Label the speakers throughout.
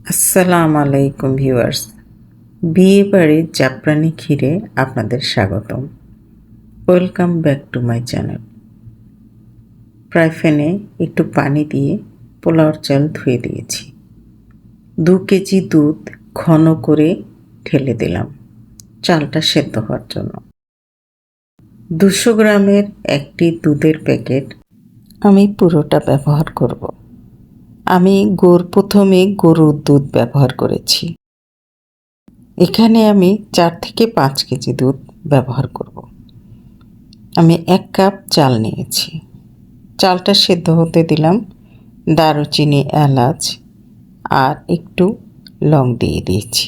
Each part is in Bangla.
Speaker 1: আসসালামু আলাইকুম ভিউয়ার্স। বিয়ে বাড়ির জাফরানি ক্ষীরে আপনাদের স্বাগতম। Welcome back to my channel. Fry প্যানে একটু পানি দিয়ে পোলাওর চাল ধুয়ে দিয়েছি। 2 কেজি দুধ ঘন করে ঢেলে দিলাম চালটা সেদ্ধ হওয়ার জন্য। 200 গ্রামের একটি দুধের প্যাকেট আমি পুরোটা ব্যবহার করব। আমি প্রথমে গরুর দুধ ব্যবহার করেছি। এখানে আমি 4 থেকে 5 কেজি দুধ ব্যবহার করব। আমি 1 কাপ চাল নিয়েছি। চালটা সেদ্ধ হতে দিলাম। দারুচিনি, এলাচ আর একটু লং দিয়ে দিয়েছি।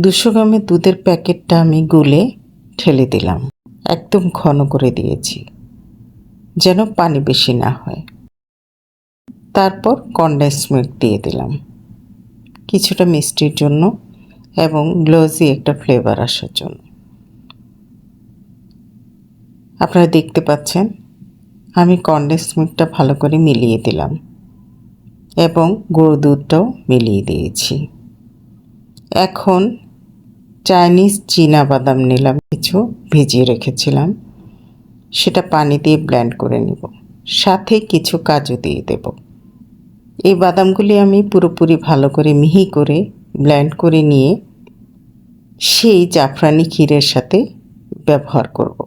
Speaker 1: 200 গ্রামের দুধের প্যাকেটটা আমি গুলে ঢেলে দিলাম। একদম ঘন করে দিয়েছি যেন পানি বেশি না হয়। তারপর কনডেন্স মিল্ক দিয়ে দিলাম কিছুটা মিষ্টির জন্য এবং গ্লোজি একটা ফ্লেভার আসার জন্য। আপনারা দেখতে পাচ্ছেন আমি কনডেন্স মিল্কটা ভালো করে মিলিয়ে দিলাম এবং গুঁড়ো দুধটাও মিলিয়ে দিয়েছি। এখন চাইনিজ চীনাবাদাম নিলাম, কিছু ভিজিয়ে রেখেছিলাম, সেটা পানি দিয়ে ব্লেন্ড করে নিব। সাথে কিছু কাজু দিয়ে দেব। এই বাদামগুলি আমি পুরোপুরি ভালো করে মিহি করে ব্লেন্ড করে নিয়ে সেই জাফরানি ক্ষীরের সাথে ব্যবহার করব।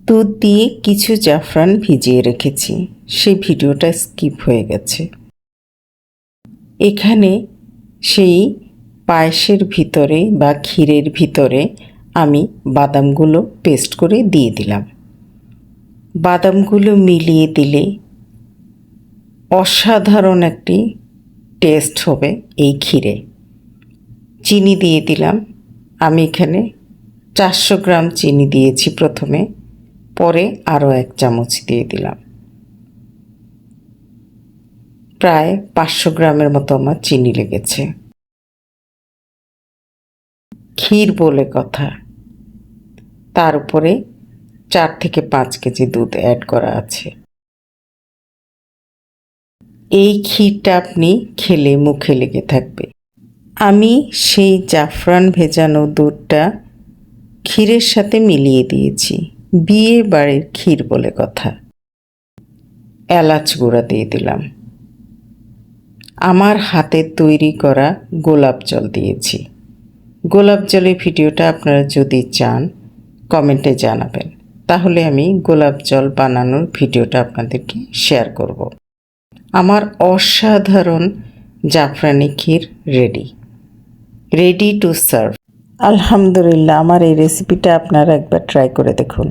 Speaker 1: দুধ দিয়ে কিছু জাফরান ভিজিয়ে রেখেছি, সেই ভিডিওটা স্কিপ হয়ে গেছে। এখানে সেই পায়েসের ভিতরে বা ক্ষীরের ভিতরে আমি বাদামগুলো পেস্ট করে দিয়ে দিলাম। বাদামগুলো মিলিয়ে দিলে অসাধারণ একটি টেস্ট হবে এই ক্ষীরে। চিনি দিয়ে দিলাম। আমি এখানে 400 গ্রাম চিনি দিয়েছি প্রথমে, পরে আরও 1 চামচ দিয়ে দিলাম। প্রায় 500 গ্রামের মতো আমার চিনি লেগেছে। ক্ষীর বলে কথা, তার উপরে 4 থেকে 5 কেজি দুধ অ্যাড করা আছে। এই ক্ষীরটা আপনি খেলে মুখে লেগে থাকবে। আমি সেই জাফরান ভেজানো দুধটা ক্ষীরের সাথে মিলিয়ে দিয়েছি। বিয়ে বাড়ির ক্ষীর বলে কথা। এলাচ গুঁড়া দিয়ে দিলাম। আমার হাতের তৈরি করা গোলাপ জল দিয়েছি। গোলাপ জলের ভিডিওটা আপনারা যদি চান কমেন্টে জানাবেন, তাহলে আমি গোলাপ জল বানানোর ভিডিওটা আপনাদেরকে শেয়ার করব। আমার অসাধারণ জাফরানি ক্ষীর রেডি টু সার্ভ। আলহামদুলিল্লাহ, আমার এই রেসিপিটা আপনারা একবার ট্রাই করে দেখুন।